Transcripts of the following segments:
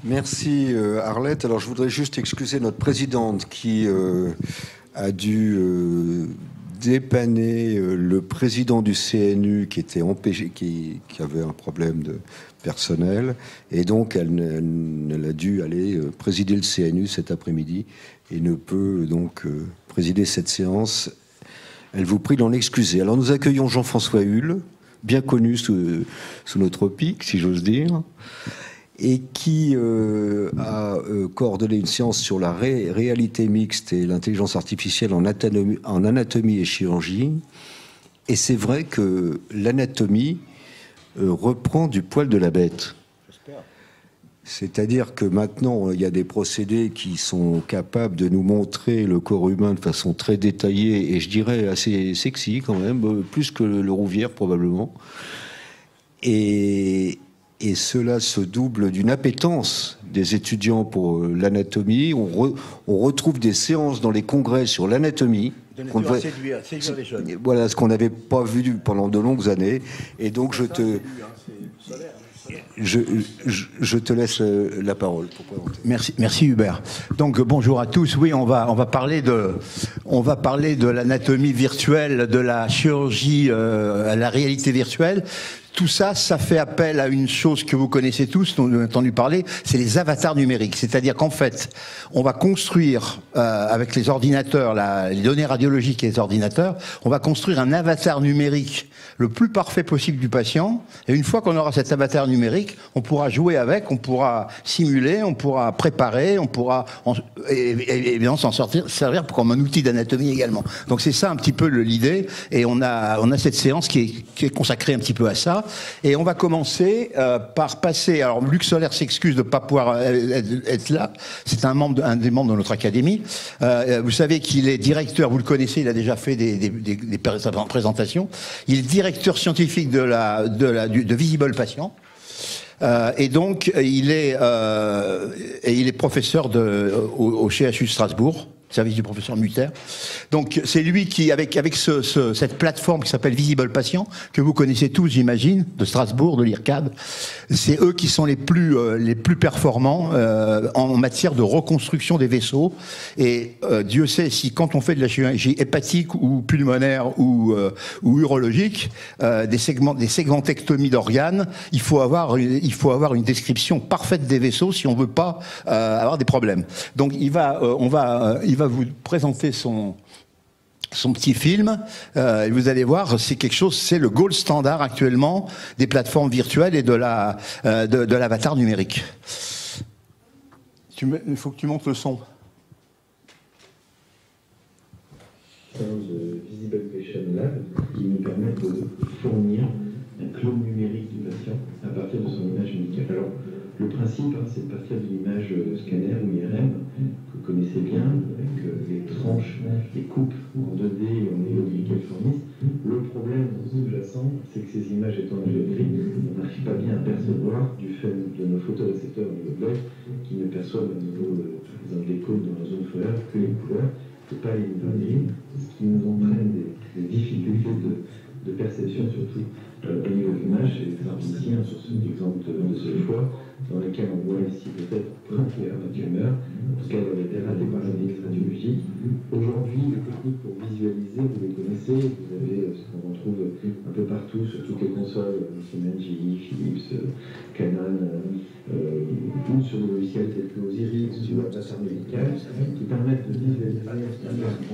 Merci Arlette. Alors je voudrais juste excuser notre présidente qui a dû dépanner le président du CNU qui était empêché, qui avait un problème de personnel, et donc elle a dû aller présider le CNU cet après-midi et ne peut donc présider cette séance. Elle vous prie d'en excuser. Alors nous accueillons Jean-François Hull, bien connu sous notre pique, si j'ose dire, et qui a coordonné une séance sur la réalité mixte et l'intelligence artificielle en anatomie et chirurgie. Et c'est vrai que l'anatomie reprend du poil de la bête. C'est-à-dire que maintenant, il y a des procédés qui sont capables de nous montrer le corps humain de façon très détaillée et je dirais assez sexy quand même, plus que le Rouvière probablement. Et cela se double d'une appétence des étudiants pour l'anatomie. On retrouve des séances dans les congrès sur l'anatomie. Séduire les jeunes. Voilà ce qu'on n'avait pas vu pendant de longues années. Et donc je te laisse la parole pour présenter. Merci Hubert. Donc bonjour à tous. Oui, on va parler de l'anatomie virtuelle, de la chirurgie à la réalité virtuelle. Tout ça, ça fait appel à une chose que vous connaissez tous, dont vous avez entendu parler, c'est les avatars numériques. C'est-à-dire qu'en fait, on va construire, avec les ordinateurs, les données radiologiques et les ordinateurs, on va construire un avatar numérique le plus parfait possible du patient. Et une fois qu'on aura cet avatar numérique, on pourra jouer avec, on pourra simuler, on pourra préparer, on pourra évidemment s'en servir comme un outil d'anatomie également. Donc c'est ça un petit peu l'idée. Et on a cette séance qui est consacrée un petit peu à ça. Et on va commencer par passer. Alors, Luc Solaire s'excuse de ne pas pouvoir être là. C'est un des membres de notre académie. Vous savez qu'il est directeur, vous le connaissez, il a déjà fait des présentations. Il est directeur scientifique de Visible Patient. Et donc, il est professeur au CHU de Strasbourg, service du professeur Mutter. Donc c'est lui qui, avec cette plateforme qui s'appelle Visible Patient, que vous connaissez tous, j'imagine, de Strasbourg, de l'IRCAD, c'est eux qui sont les plus performants en matière de reconstruction des vaisseaux. Et Dieu sait si quand on fait de la chirurgie hépatique ou pulmonaire ou urologique, des segmentectomies d'organes, il faut avoir une description parfaite des vaisseaux si on veut pas avoir des problèmes. Donc il va vous présenter son petit film, et vous allez voir, c'est quelque chose, c'est le gold standard actuellement des plateformes virtuelles et de l'avatar numérique. Il faut que tu montes le son. Visible Patient Lab qui nous permet de fournir un clone numérique du patient à partir de son image médicale. Alors, le principe, c'est de partir d'une image scanner ou IRM que vous connaissez bien, avec les tranches, les coupes en 2D et en néo-glicoformis. Le problème sous-jacent, c'est que ces images étant géométriques, on n'arrive pas bien à percevoir du fait de nos photorécepteurs au niveau de l'œil qui ne perçoivent au niveau, par exemple, des cônes dans la zone solaire que les couleurs, et pas les niveaux, ce qui nous entraîne des difficultés de perception, surtout au niveau de l'image. C'est l'exemple ici, sur cet exemple de ce choix, dans lequel on voit ici peut-être un tumeur, en tout cas elle avait été ratée par la radiologie. Aujourd'hui, les techniques pour visualiser, vous les connaissez, vous avez ce qu'on retrouve un peu partout sur toutes les consoles, Siemens, GE, Philips, Canon, ou sur des logiciels tels que Osiris, sur l'avatar médical, qui permettent de visualiser un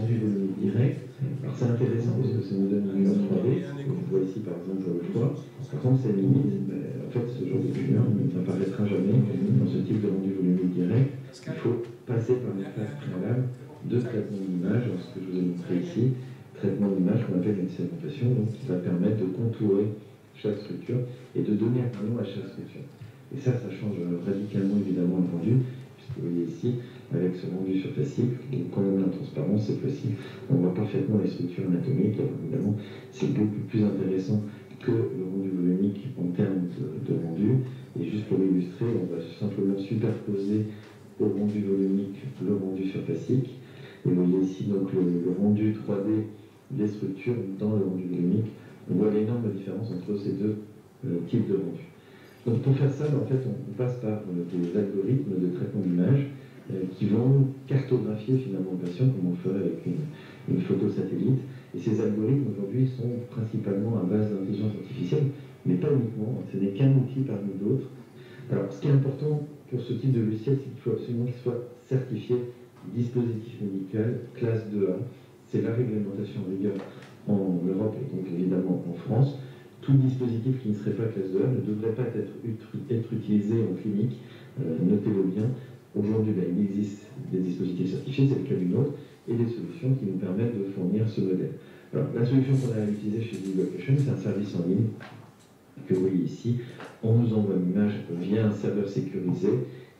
rendu volumique direct. Alors c'est intéressant parce que ça nous donne une image 3D, on voit ici par exemple le choix. Par contre, c'est limite, en fait, ce genre de tumeur n'apparaîtra jamais dans ce type de rendu volumique direct. Il faut passer par une phase préalable de traitement d'image, ce que je vous ai montré ici, traitement d'image qu'on appelle une segmentation, donc qui va permettre de contourer chaque structure et de donner un nom à chaque structure. Et ça change radicalement évidemment le rendu, puisque vous voyez ici, avec ce rendu surfacique, donc quand même la transparence, cette fois-ci, on voit parfaitement les structures anatomiques. Alors évidemment, c'est beaucoup plus intéressant que le rendu volumique en termes de rendu. Et juste pour illustrer, on va simplement superposer au rendu volumique le rendu surfacique. Et vous voyez ici donc le rendu 3D des structures dans le rendu volumique. On voit l'énorme différence entre ces deux types de rendus. Donc pour faire ça, en fait, on passe par des algorithmes de traitement d'image qui vont cartographier finalement le patient comme on le ferait avec une photo satellite. Et ces algorithmes aujourd'hui sont principalement à base d'intelligence artificielle, mais pas uniquement, ce n'est qu'un outil parmi d'autres. Alors ce qui est important pour ce type de logiciel, c'est qu'il faut absolument qu'il soit certifié dispositif médical classe 2A. C'est la réglementation en vigueur en Europe et donc évidemment en France. Tout dispositif qui ne serait pas classe 2A ne devrait pas être utilisé en clinique, notez-le bien. Aujourd'hui, il existe des dispositifs certifiés, c'est le cas du nôtre, et des solutions qui nous permettent de fournir ce modèle. Alors, la solution qu'on a utilisée chez Location, c'est un service en ligne que vous voyez ici. On nous envoie l'image via un serveur sécurisé,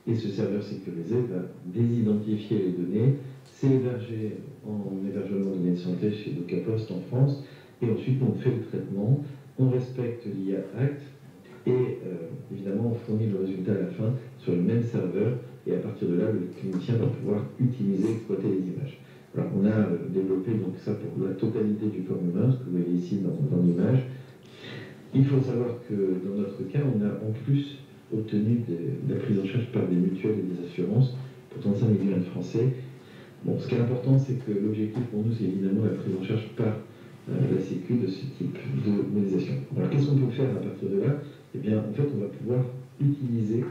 et ce serveur sécurisé va désidentifier les données, c'est hébergé en hébergement de données de santé chez DocaPost en France, et ensuite on fait le traitement, on respecte l'IA Act, et évidemment on fournit le résultat à la fin sur le même serveur, et à partir de là, le clinicien va pouvoir utiliser, exploiter les images. Alors, on a développé donc ça pour la totalité du corps humain, ce que vous voyez ici dans l'image. Il faut savoir que dans notre cas, on a en plus obtenu de la prise en charge par des mutuelles et des assurances pour 35 millions de Français. Bon, ce qui est important, c'est que l'objectif pour nous, c'est évidemment la prise en charge par la Sécu de ce type de modélisation. Alors, qu'est-ce qu'on peut faire à partir de là? Eh bien, en fait, on va pouvoir utiliser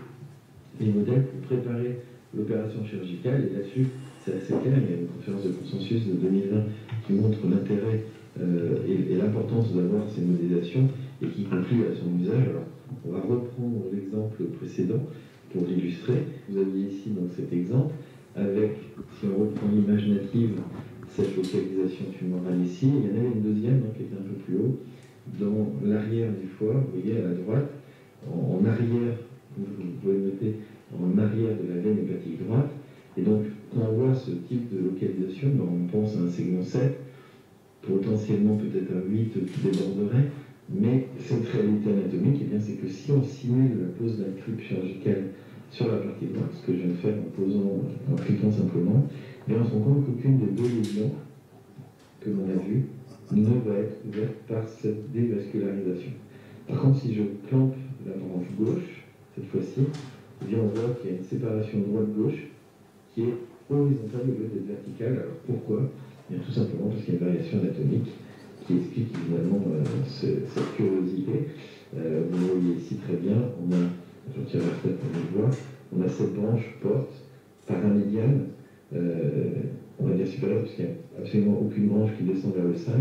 les modèles pour préparer l'opération chirurgicale, et là-dessus, c'est assez clair, il y a une conférence de consensus de 2020 qui montre l'intérêt et l'importance d'avoir ces modélisations et qui conclut à son usage. Alors, on va reprendre l'exemple précédent pour l'illustrer. Vous aviez ici donc cet exemple avec, si on reprend l'image native, cette localisation tumorale ici. Il y en avait une deuxième qui était un peu plus haut, dans l'arrière du foie, vous voyez à la droite, en arrière, vous pouvez noter, en arrière de la veine hépatique droite. Et donc, quand on voit ce type de localisation, on pense à un segment 7, potentiellement peut-être un 8 qui déborderait, mais cette réalité anatomique, eh bien, c'est que si on simule la pose d'un clip chirurgical sur la partie droite, ce que je viens de faire en cliquant simplement, eh bien, on se rend compte qu'aucune des deux lésions que l'on a vues ne va être ouverte par cette dévascularisation. Par contre, si je clampe la branche gauche, cette fois-ci, eh bien, on voit qu'il y a une séparation droite-gauche qui est horizontale au lieu d'être verticale. Alors pourquoi? Eh bien, tout simplement parce qu'il y a une variation anatomique qui explique évidemment cette curiosité. Vous le voyez ici très bien, on a, je retire la tête pour le voir, on a cette branche porte paramédiane, on va dire supérieure parce qu'il n'y a absolument aucune branche qui descend vers le 5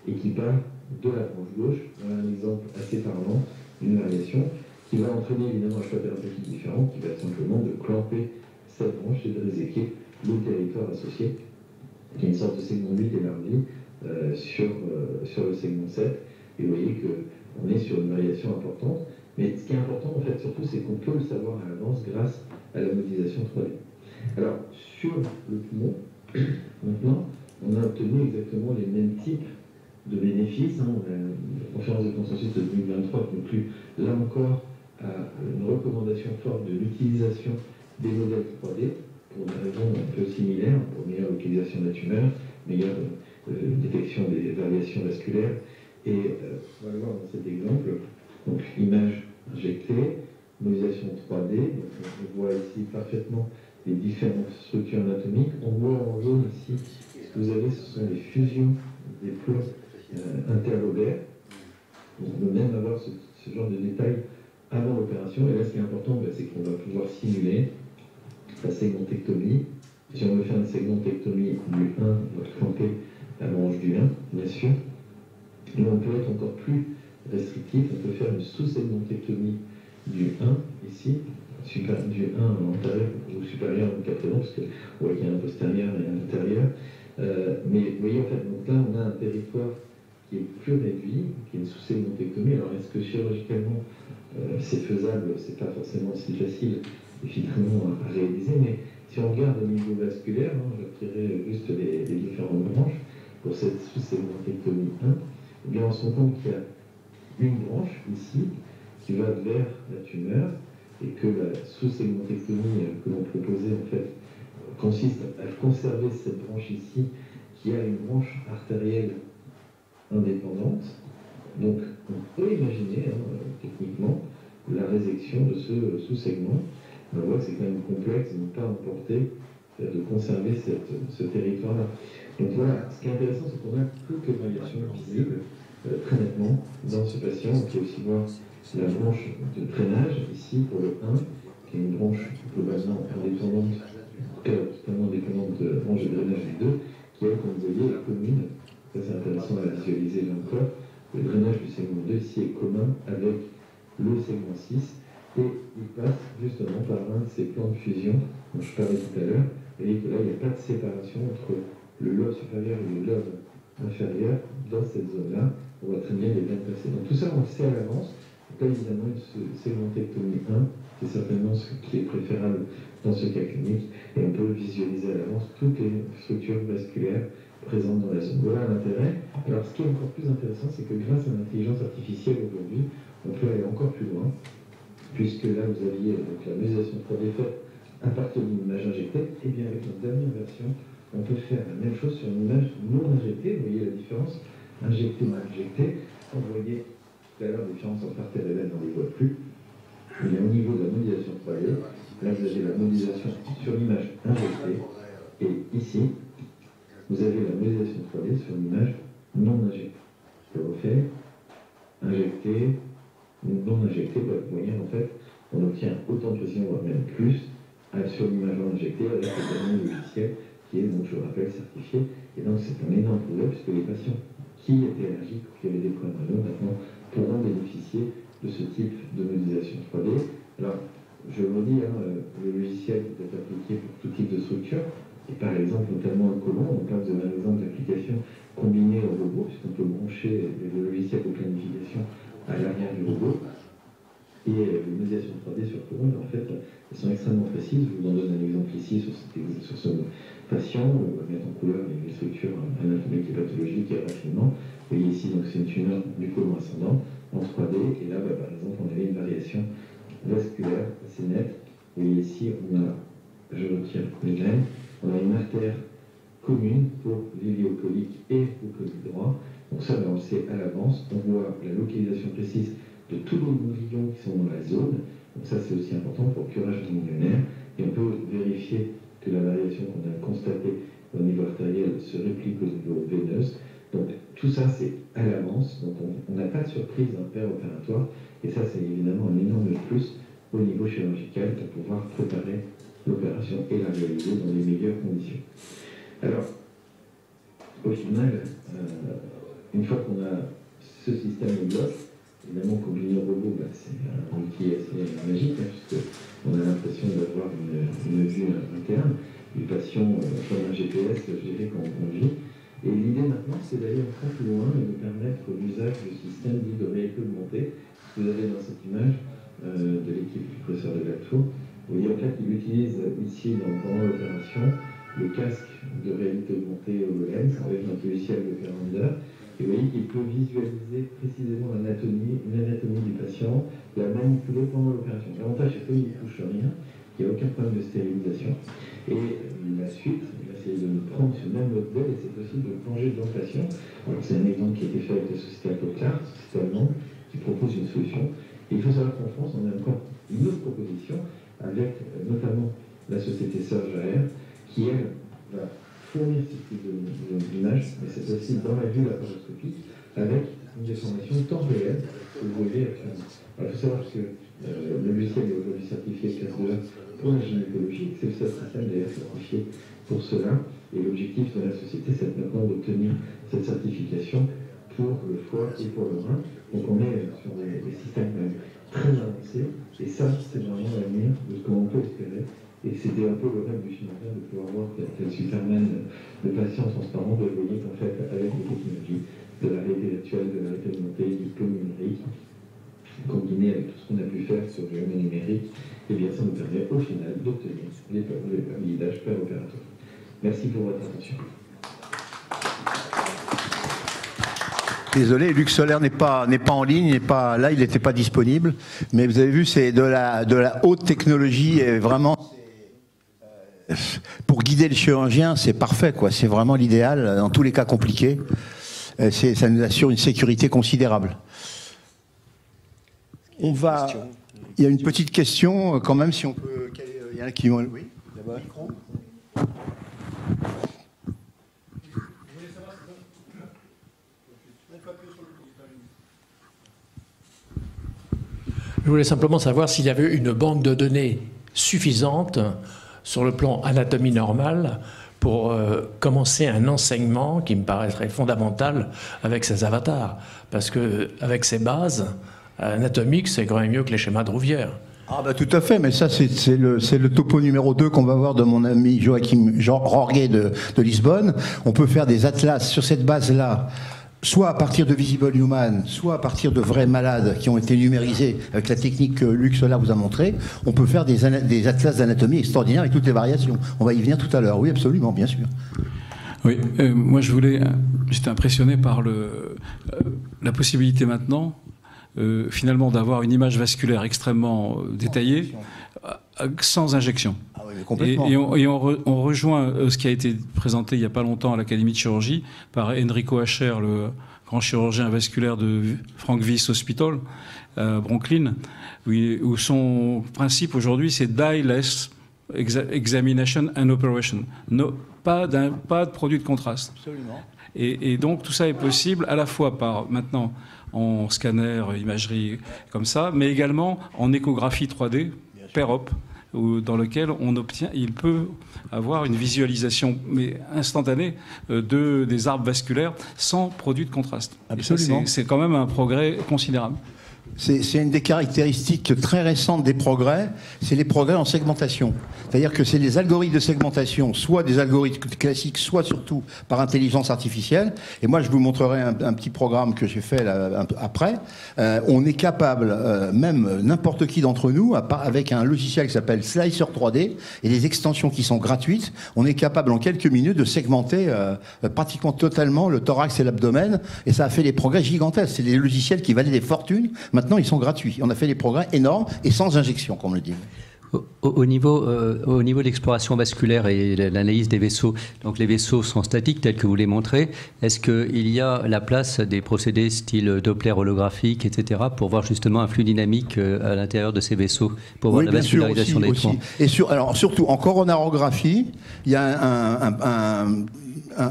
et qui part de la branche gauche. Voilà un exemple assez parlant d'une variation qui va entraîner évidemment un choix thérapeutique différent, qui va être simplement de clamper cette branche et de réséquer le territoire associé, qui est une sorte de segment 8 élargi sur le segment 7. Et vous voyez qu'on est sur une variation importante. Mais ce qui est important, en fait, surtout, c'est qu'on peut le savoir à l'avance grâce à la modélisation 3D. Alors, sur le poumon, maintenant, on a obtenu exactement les mêmes types de bénéfices. La conférence de consensus de 2023 conclut là encore à une recommandation forte de l'utilisation des modèles 3D pour des raisons un peu similaires, pour meilleure localisation de la tumeur, meilleure détection des variations vasculaires. Et on va le voir dans cet exemple, donc image injectée, modélisation 3D, donc on voit ici parfaitement les différentes structures anatomiques. On voit en jaune ici, ce que vous avez, ce sont les fusions des plans interlobaires. On peut même avoir ce genre de détails avant l'opération. Et là, ce qui est important, c'est qu'on va pouvoir simuler la segmentectomie. Si on veut faire une segmentectomie du 1, on va clamper la branche du 1, bien sûr. Mais on peut être encore plus restrictif. On peut faire une sous-segmentectomie du 1, ici, du 1 antérieur ou supérieur au présent, parce qu'on voit qu'il y a un postérieur et un intérieur. Mais vous voyez, en fait, donc là, on a un territoire qui est plus réduit, qui est une sous-segmentectomie. Alors, est-ce que chirurgicalement, c'est faisable? C'est pas forcément si facile, finalement, à réaliser, mais si on regarde au niveau vasculaire, je retirerai juste les différentes branches pour cette sous-segmentectomie 1, eh bien, on se rend compte qu'il y a une branche ici qui va vers la tumeur et que la sous-segmentectomie que l'on proposait, en fait, consiste à conserver cette branche ici qui a une branche artérielle indépendante. Donc, on peut imaginer, techniquement, la résection de ce sous-segment. On voit que c'est quand même complexe de ne pas emporter, de conserver ce territoire-là. Donc voilà, ce qui est intéressant, c'est qu'on a toutes les variations visibles très nettement dans ce patient. On peut aussi voir la branche de drainage, ici pour le 1, qui est une branche globalement indépendante, totalement indépendante de la branche de drainage du 2, qui, elle, comme vous voyez, est commune. Ça, c'est intéressant à visualiser là encore. Le drainage du segment 2 ici est commun avec le segment 6 et il passe justement par un de ces plans de fusion dont je parlais tout à l'heure. Vous voyez que là, il n'y a pas de séparation entre le lobe supérieur et le lobe inférieur dans cette zone-là. On voit très bien les veines passer. Donc tout ça, on le sait à l'avance. Donc là, évidemment, une segmentectomie 1, c'est certainement ce qui est préférable dans ce cas clinique. Et on peut visualiser à l'avance toutes les structures vasculaires présentes dans la zone. Voilà l'intérêt. Alors ce qui est encore plus intéressant, c'est que grâce à l'intelligence artificielle aujourd'hui, on peut aller encore plus loin, puisque là, vous aviez donc, la modélisation 3D faite à partir d'une image injectée. Et bien avec notre dernière version, on peut faire la même chose sur une image non injectée. Vous voyez la différence, injectée ou non injectée. Vous voyez tout à l'heure la différence entre artère et veine, on ne les voit plus. Mais au niveau de la modélisation 3D, là vous avez la modélisation sur l'image injectée. Et ici, vous avez la modélisation 3D sur une image non injectée. Je refais, injecté, non injecté. Vous voyez en fait, on obtient autant de précision, voire même plus, sur l'image non injectée avec le dernier logiciel qui est, donc je le rappelle, certifié. Et donc c'est un énorme progrès puisque les patients qui étaient allergiques ou qui avaient des problèmes rénaux maintenant pourront bénéficier de ce type de modélisation 3D. Alors, je le redis, le logiciel peut être appliqué pour tout type de structure. Et par exemple, notamment le côlon, donc là vous avez un exemple d'application combinée au robot, puisqu'on peut brancher le logiciel de planification à l'arrière du robot. Et les modélisations 3D sur le côlon, en fait, elles sont extrêmement précises. Je vous en donne un exemple ici sur ce patient. On va mettre en couleur les structures anatomiques et pathologiques et rapidement. Vous voyez ici, donc c'est une tumeur du côlon ascendant en 3D. Et là, par exemple, on avait une variation vasculaire assez nette. Vous voyez ici, on a, je retire les graines, on a une artère commune pour l'iliocolique et le colique droit. Donc ça, on le sait à l'avance. On voit la localisation précise de tous les ganglions qui sont dans la zone. Donc ça, c'est aussi important pour le curage ganglionnaire. Et on peut vérifier que la variation qu'on a constatée au niveau artériel se réplique au niveau veineux. Donc tout ça, c'est à l'avance. Donc on n'a pas de surprise dans le opératoire. Et ça, c'est évidemment un énorme plus au niveau chirurgical pour pouvoir préparer l'opération et la réaliser dans les meilleures conditions. Alors, au final, une fois qu'on a ce système de bloc, évidemment, combiné au robot, c'est un outil assez magique, puisqu'on a l'impression d'avoir une vue interne du patient comme un GPS géré quand on conduit. Et l'idée maintenant, c'est d'aller encore plus loin et de permettre l'usage du système dit de réalité augmentée. Vous avez dans cette image de l'équipe du professeur de Latour, vous voyez en fait qu'il utilise ici, pendant l'opération, le casque de réalité augmentée HoloLens avec notre logiciel de Verlander. Et vous voyez qu'il peut visualiser précisément l'anatomie du patient, la manipuler pendant l'opération. L'avantage, c'est qu'il ne touche rien, il n'y a aucun problème de stérilisation. Et la suite, il va essayer de prendre ce même modèle et c'est possible de le plonger dans le patient. Alors c'est un exemple qui a été fait avec la société Alcoclar, société allemande, qui propose une solution. Et il faut savoir qu'en France, on a encore une autre proposition avec notamment la société Surgair, qui elle va fournir ce type d'image, mais c'est aussi dans la vue laparoscopique, avec une déformation temps réel que vous voyez actuellement. Alors il faut savoir que le logiciel est aujourd'hui certifié classe 2A pour la gynécologie, c'est le seul système d'ailleurs certifié pour cela, et l'objectif de la société, c'est maintenant d'obtenir cette certification pour le foie et pour le rein. Donc on est sur des systèmes très avancés, et ça, c'est vraiment l'avenir de ce qu'on peut espérer. Et c'était un peu le rêve du chirurgien de pouvoir voir tel Superman, le patient transparent, de voyer qu'en fait, avec les technologies de la réalité virtuelle, de la réalité augmentée, du clone numérique, combiné avec tout ce qu'on a pu faire sur le numérique, et bien ça nous permet au final d'obtenir les guidages péropératoires. Merci pour votre attention. Désolé, Luc Solaire n'est pas en ligne, là, il n'était pas disponible. Mais vous avez vu, c'est de la haute technologie et vraiment, pour guider le chirurgien, c'est parfait, quoi. C'est vraiment l'idéal dans tous les cas compliqués. Ça nous assure une sécurité considérable. On va... Il y a une petite question, quand même, si on peut... Il y en a qui vont... Oui, là-bas. Je voulais simplement savoir s'il y avait une banque de données suffisante sur le plan anatomie normale pour commencer un enseignement qui me paraîtrait fondamental avec ces avatars. Parce qu'avec ces bases anatomiques, c'est quand même mieux que les schémas de Rouvière. Ah bah tout à fait, mais ça c'est le topo numéro 2 qu'on va voir de mon ami Joachim Jorge de Lisbonne. On peut faire des atlas sur cette base-là, soit à partir de Visible Human, soit à partir de vrais malades qui ont été numérisés avec la technique que Luc là vous a montré. On peut faire des atlas d'anatomie extraordinaires avec toutes les variations. On va y venir tout à l'heure. Oui, absolument, bien sûr. Oui, moi j'étais impressionné par la possibilité maintenant, finalement, d'avoir une image vasculaire extrêmement détaillée, sans injection. Ah oui, mais complètement. Et on rejoint ce qui a été présenté il n'y a pas longtemps à l'Académie de chirurgie par Enrico Hacher, le grand chirurgien vasculaire de Frank Wyss Hospital, Brooklyn, où son principe aujourd'hui c'est die less examination and operation. Pas de produit de contraste. Absolument. Et donc tout ça est possible à la fois par maintenant en scanner, imagerie comme ça, mais également en échographie 3D, per-op, dans lequel il peut avoir une visualisation instantanée des arbres vasculaires sans produit de contraste. Absolument. C'est quand même un progrès considérable. C'est une des caractéristiques très récentes des progrès, c'est les progrès en segmentation. C'est-à-dire que c'est les algorithmes de segmentation, soit des algorithmes classiques, soit surtout par intelligence artificielle. Et moi, je vous montrerai un petit programme que j'ai fait là, après. On est capable, même n'importe qui d'entre nous, avec un logiciel qui s'appelle Slicer 3D et des extensions qui sont gratuites, on est capable en quelques minutes de segmenter pratiquement totalement le thorax et l'abdomen. Et ça a fait des progrès gigantesques. C'est des logiciels qui valaient des fortunes. Maintenant, ils sont gratuits. On a fait des progrès énormes et sans injection, comme on le dit. Au niveau de l'exploration vasculaire et l'analyse des vaisseaux, donc les vaisseaux sont statiques tels que vous les montrez. Est-ce qu'il y a la place des procédés style Doppler holographique, etc., pour voir justement un flux dynamique à l'intérieur de ces vaisseaux, pour voir la vascularisation des troncs? Et alors, surtout en coronarographie, il y a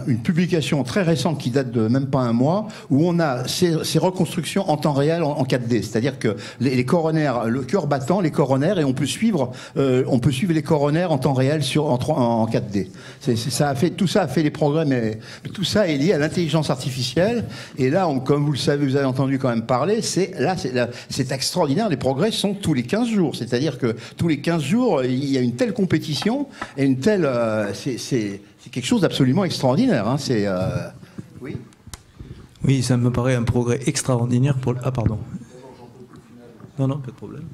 une publication très récente qui date de même pas un mois, où on a ces reconstructions en temps réel en 4D. C'est-à-dire que les coronaires, le cœur battant, les coronaires, et on peut suivre les coronaires en temps réel en 4D. Tout ça a fait des progrès, mais tout ça est lié à l'intelligence artificielle. Et là, comme vous le savez, vous avez entendu quand même parler, c'est extraordinaire. Les progrès sont tous les 15 jours. C'est-à-dire que tous les 15 jours, il y a une telle compétition et une telle... c'est quelque chose d'absolument extraordinaire. Hein. Oui. Oui, ça me paraît un progrès extraordinaire pour... Ah, pardon. Non, pas de problème.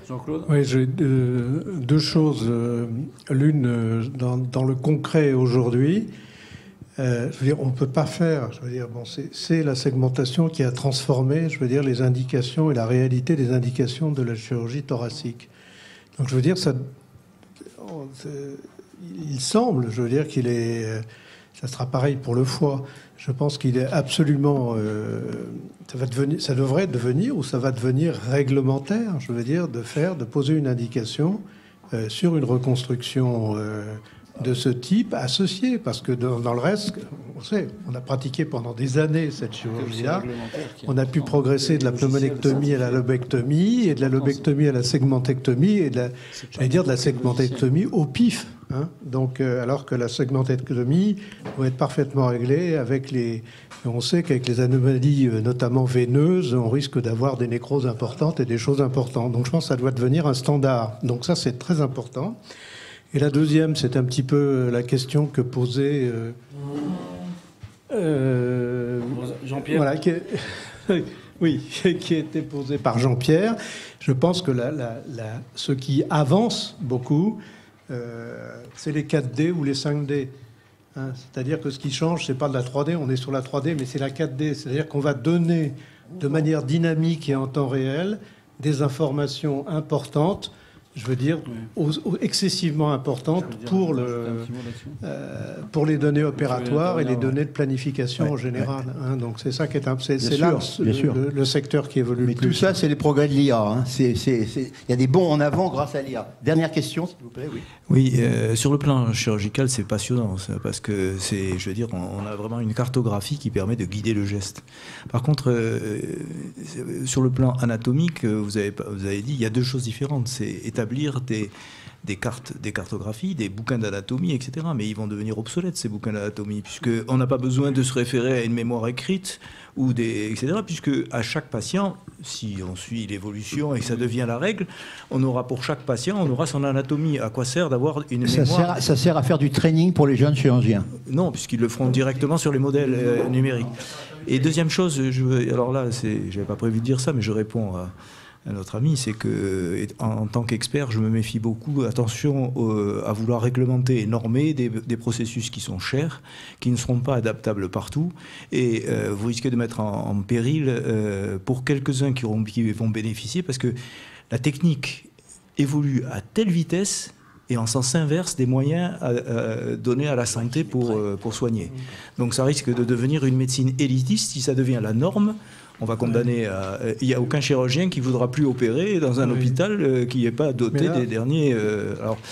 Jean-Claude ? Oui, j'ai deux choses. L'une, dans le concret aujourd'hui, je veux dire, on ne peut pas faire... Je veux dire, bon, c'est la segmentation qui a transformé, je veux dire, les indications et la réalité des indications de la chirurgie thoracique. Donc, je veux dire, il semble, je veux dire, ça sera pareil pour le foie. Je pense qu'il est absolument, ça devrait devenir, ou ça va devenir réglementaire, je veux dire, de poser une indication sur une reconstruction de ce type associée, parce que dans le reste, on sait, on a pratiqué pendant des années cette chirurgie-là. On a pu progresser de la pneumonectomie à la lobectomie, et de la lobectomie à la segmentectomie, et de la segmentectomie au pif. Hein. Donc, alors que la segmentectomie doit être parfaitement réglée avec on sait qu'avec les anomalies, notamment veineuses, on risque d'avoir des nécroses importantes et des choses importantes. Donc, je pense que ça doit devenir un standard. Donc, ça, c'est très important. Et la deuxième, c'est un petit peu la question que posait Jean-Pierre. Voilà, qui a été posée par Jean-Pierre. Je pense que ce qui avance beaucoup, c'est les 4D ou les 5D. Hein, c'est-à-dire que ce qui change, c'est pas de la 3D, on est sur la 3D, mais c'est la 4D. C'est-à-dire qu'on va donner de manière dynamique et en temps réel des informations importantes je veux dire, excessivement importante pour les données opératoires et les données de planification en général. Hein, donc c'est ça qui est c'est là le secteur qui évolue. Mais le plus. tout ça, c'est les progrès de l'IA. Hein. Il y a des bonds en avant grâce à l'IA. Dernière question, s'il vous plaît. Oui. Oui, sur le plan chirurgical, c'est passionnant parce que je veux dire, on a vraiment une cartographie qui permet de guider le geste. Par contre, sur le plan anatomique, vous avez dit, il y a deux choses différentes. C'est établir des cartographies, des bouquins d'anatomie, etc. Mais ils vont devenir obsolètes, ces bouquins d'anatomie, puisqu'on n'a pas besoin de se référer à une mémoire écrite, etc. Puisque à chaque patient, si on suit l'évolution et que ça devient la règle, on aura pour chaque patient, on aura son anatomie. À quoi sert d'avoir une mémoire? Ça sert à faire du training pour les jeunes chirurgiens. Non, puisqu'ils le feront directement sur les modèles numériques. Et deuxième chose, alors là, j'avais pas prévu de dire ça, mais je réponds à notre ami, c'est que en tant qu'expert, je me méfie beaucoup. Attention à vouloir réglementer et normer des processus qui sont chers, qui ne seront pas adaptables partout, et vous risquez de mettre en péril pour quelques-uns qui vont bénéficier, parce que la technique évolue à telle vitesse et en sens inverse des moyens donnés à la santé pour soigner. Donc ça risque de devenir une médecine élitiste. Si ça devient la norme, on va condamner il n'y a aucun chirurgien qui ne voudra plus opérer dans un hôpital qui n'est pas doté des derniers...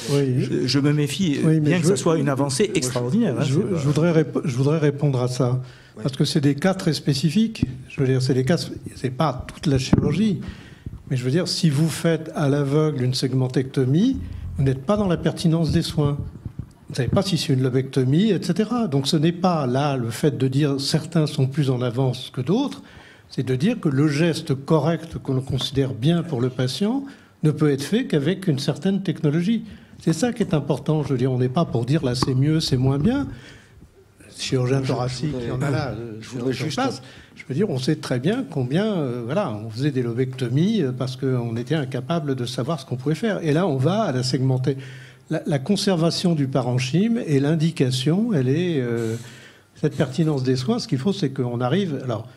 je me méfie, bien que ce soit une avancée extraordinaire. Je voudrais répondre à ça, parce que c'est des cas très spécifiques. Je veux dire, c'est pas toute la chirurgie. Mais je veux dire, si vous faites à l'aveugle une segmentectomie, vous n'êtes pas dans la pertinence des soins. Vous ne savez pas si c'est une lobectomie, etc. Donc ce n'est pas là le fait de dire certains sont plus en avance que d'autres. C'est de dire que le geste correct qu'on considère bien pour le patient ne peut être fait qu'avec une certaine technologie. C'est ça qui est important. Je veux dire, on n'est pas pour dire là c'est mieux, c'est moins bien. Chirurgien thoracique, il y en a là. Je voudrais juste. Je veux dire, on sait très bien combien, on faisait des lobectomies parce qu'on était incapable de savoir ce qu'on pouvait faire. Et là, on va à la segmenter. La conservation du parenchyme et l'indication, elle est cette pertinence des soins. Ce qu'il faut, c'est qu'on arrive. Alors,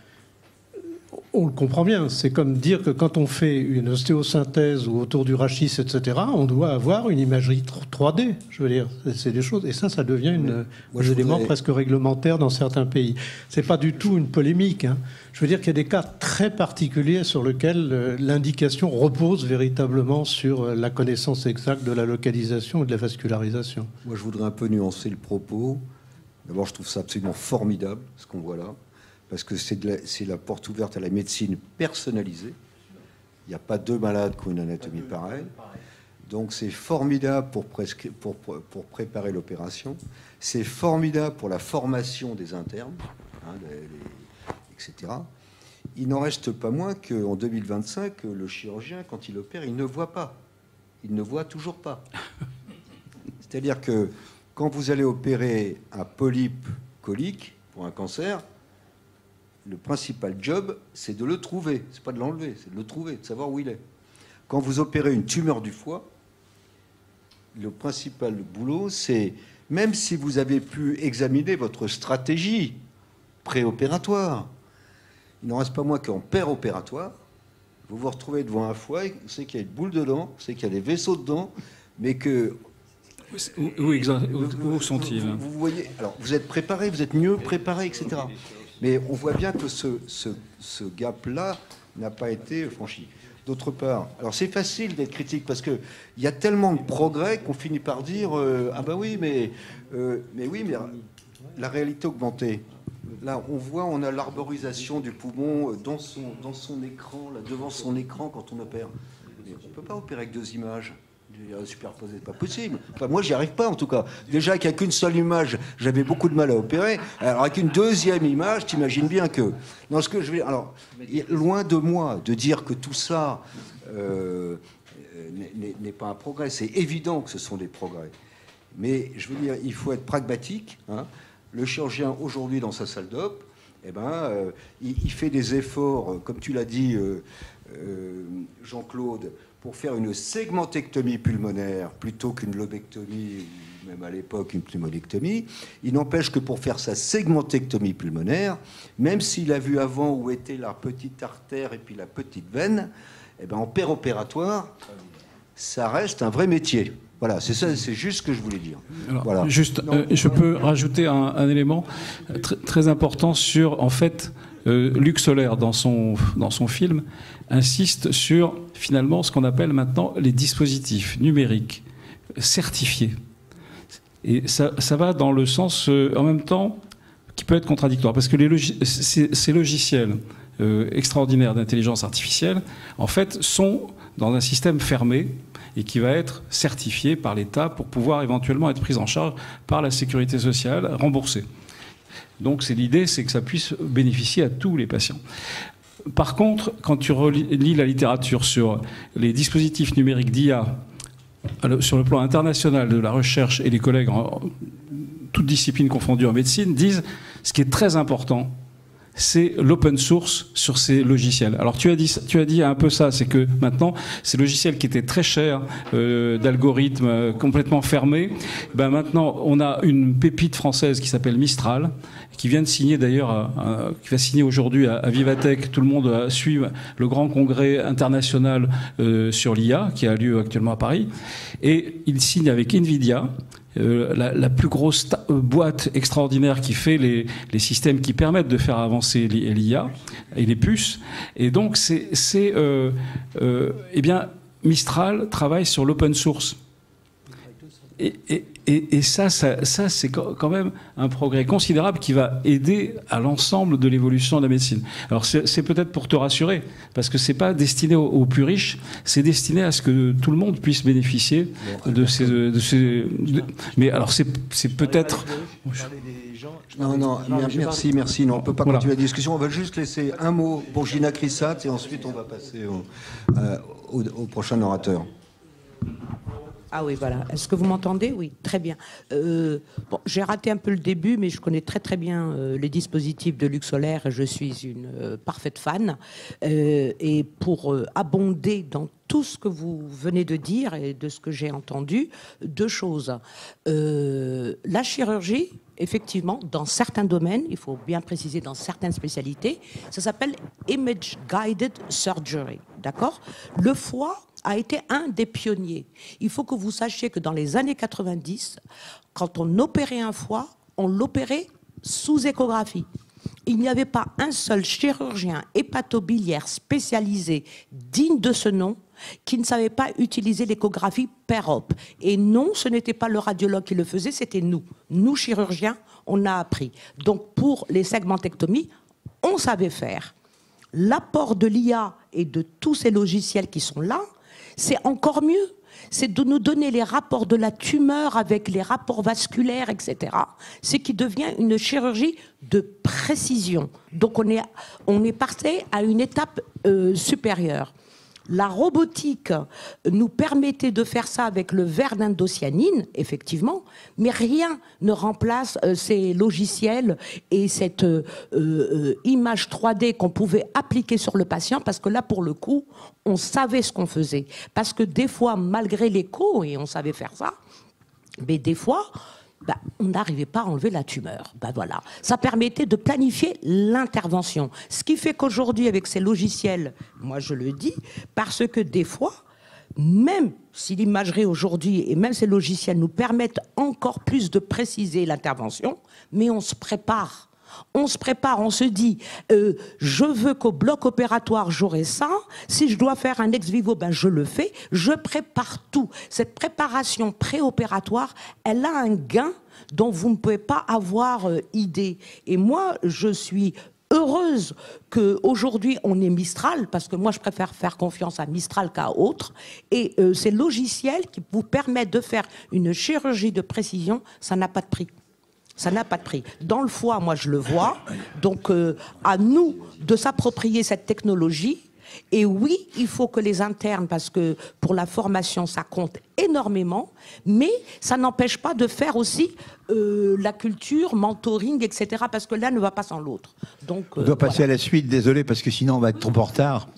on le comprend bien. C'est comme dire que quand on fait une ostéosynthèse ou autour du rachis, etc., on doit avoir une imagerie 3D. Je veux dire, c'est des choses. Et ça devient un élément presque réglementaire dans certains pays. C'est pas du tout une polémique. Hein. Je veux dire qu'il y a des cas très particuliers sur lesquels l'indication repose véritablement sur la connaissance exacte de la localisation et de la vascularisation. Moi, je voudrais un peu nuancer le propos. D'abord, je trouve ça absolument formidable, ce qu'on voit là. Parce que c'est la porte ouverte à la médecine personnalisée. Il n'y a pas deux malades qui ont une anatomie pareille. Donc c'est formidable pour préparer l'opération. C'est formidable pour la formation des internes, etc. Il n'en reste pas moins qu'en 2025, le chirurgien, quand il opère, il ne voit pas. Il ne voit toujours pas. C'est-à-dire que quand vous allez opérer un polype colique pour un cancer, le principal job, c'est de le trouver. C'est pas de l'enlever, c'est de le trouver, de savoir où il est. Quand vous opérez une tumeur du foie, le principal boulot, c'est, même si vous avez pu examiner votre stratégie préopératoire, il n'en reste pas moins qu'en péropératoire, vous vous retrouvez devant un foie, vous savez qu'il y a une boule dedans, vous savez qu'il y a des vaisseaux dedans, mais que... Où sont-ils ? Vous voyez, alors vous êtes préparé, vous êtes mieux préparé, etc. Mais on voit bien que ce gap-là n'a pas été franchi. D'autre part, alors c'est facile d'être critique parce qu'il y a tellement de progrès qu'on finit par dire ah ben oui, mais la réalité augmentée. Là, on a l'arborisation du poumon dans son écran, là, devant son écran quand on opère. Mais on ne peut pas opérer avec deux images. Superposé, pas possible. Enfin, moi, j'y arrive pas en tout cas. Déjà qu'il n'y a qu'une seule image, j'avais beaucoup de mal à opérer. Alors avec une deuxième image, t'imagines bien que. Non, ce que je vais. Alors, loin de moi de dire que tout ça n'est pas un progrès. C'est évident que ce sont des progrès. Mais je veux dire, il faut être pragmatique. Hein. Le chirurgien aujourd'hui dans sa salle d'op, il fait des efforts, comme tu l'as dit, Jean-Claude, pour faire une segmentectomie pulmonaire plutôt qu'une lobectomie, ou même à l'époque une pneumonectomie. Il n'empêche que pour faire sa segmentectomie pulmonaire, même s'il a vu avant où était la petite artère et puis la petite veine, en péropératoire, ça reste un vrai métier. Voilà, c'est ça, c'est juste ce que je voulais dire. Alors, voilà. Juste, je peux rajouter un élément très important sur, en fait, Luc Solaire, dans son film, insiste sur, finalement, ce qu'on appelle maintenant les dispositifs numériques certifiés. Et ça va dans le sens, en même temps, qui peut être contradictoire. Parce que ces logiciels extraordinaires d'intelligence artificielle, en fait, sont dans un système fermé et qui va être certifié par l'État pour pouvoir éventuellement être pris en charge par la sécurité sociale, remboursé. Donc l'idée, c'est que ça puisse bénéficier à tous les patients. Par contre, quand tu lis la littérature sur les dispositifs numériques d'IA, sur le plan international de la recherche, et les collègues, toutes disciplines confondues en médecine, disent ce qui est très important, c'est l'open source sur ces logiciels. Alors tu as dit un peu ça, c'est que maintenant, ces logiciels qui étaient très chers, d'algorithmes complètement fermés, ben maintenant on a une pépite française qui s'appelle Mistral, qui vient de signer d'ailleurs, qui va signer aujourd'hui à Vivatech. Tout le monde suit le grand congrès international sur l'IA qui a lieu actuellement à Paris, et il signe avec Nvidia. La plus grosse boîte extraordinaire qui fait les systèmes qui permettent de faire avancer l'IA et les puces. Et donc, eh bien, Mistral travaille sur l'open source. Et ça c'est quand même un progrès considérable qui va aider à l'ensemble de l'évolution de la médecine. Alors c'est peut-être pour te rassurer, parce que c'est pas destiné aux plus riches, c'est destiné à ce que tout le monde puisse bénéficier de ces. Mais alors c'est peut-être. Non, merci. Non, on ne peut pas continuer la discussion. On va juste laisser un mot pour Gina Crissat et ensuite on va passer au prochain orateur. Ah oui, voilà. Est-ce que vous m'entendez? Oui, très bien. Bon, j'ai raté un peu le début, mais je connais très très bien les dispositifs de Luc Solaire et je suis une parfaite fan. Et pour abonder dans tout ce que vous venez de dire et de ce que j'ai entendu, deux choses. La chirurgie, effectivement, dans certains domaines, il faut bien préciser dans certaines spécialités, ça s'appelle Image Guided Surgery. D'accord? Le foie a été un des pionniers. Il faut que vous sachiez que dans les années 90, quand on opérait un foie, on l'opérait sous échographie. Il n'y avait pas un seul chirurgien hépatobiliaire spécialisé digne de ce nom qui ne savait pas utiliser l'échographie per-op. Et non, ce n'était pas le radiologue qui le faisait, c'était nous. Nous, chirurgiens, on a appris. Donc, pour les segmentectomies, on savait faire. L'apport de l'IA et de tous ces logiciels qui sont là, c'est encore mieux. C'est de nous donner les rapports de la tumeur avec les rapports vasculaires, etc. C'est qui devient une chirurgie de précision. Donc on est passé à une étape supérieure. La robotique nous permettait de faire ça avec le verre d'indocyanine, effectivement, mais rien ne remplace ces logiciels et cette image 3D qu'on pouvait appliquer sur le patient, parce que là, pour le coup, on savait ce qu'on faisait. Parce que des fois, malgré l'écho, et on savait faire ça, mais des fois... on n'arrivait pas à enlever la tumeur. Voilà. Ça permettait de planifier l'intervention. Ce qui fait qu'aujourd'hui, avec ces logiciels, moi je le dis, parce que des fois, même si l'imagerie aujourd'hui et même ces logiciels nous permettent encore plus de préciser l'intervention, mais on se prépare. On se prépare, on se dit, je veux qu'au bloc opératoire, j'aurai ça. Si je dois faire un ex vivo, je le fais. Je prépare tout. Cette préparation préopératoire, elle a un gain dont vous ne pouvez pas avoir idée. Et moi, je suis heureuse qu'aujourd'hui, on ait Mistral, parce que moi, je préfère faire confiance à Mistral qu'à autre. Et ces logiciels qui vous permettent de faire une chirurgie de précision, ça n'a pas de prix. Ça n'a pas de prix. Dans le foie, moi, je le vois. Donc, à nous de s'approprier cette technologie. Et oui, il faut que les internes, parce que pour la formation, ça compte énormément, mais ça n'empêche pas de faire aussi la culture, mentoring, etc., parce que l'un ne va pas sans l'autre. Donc, on doit passer à la suite, désolé, parce que sinon on va être trop en retard.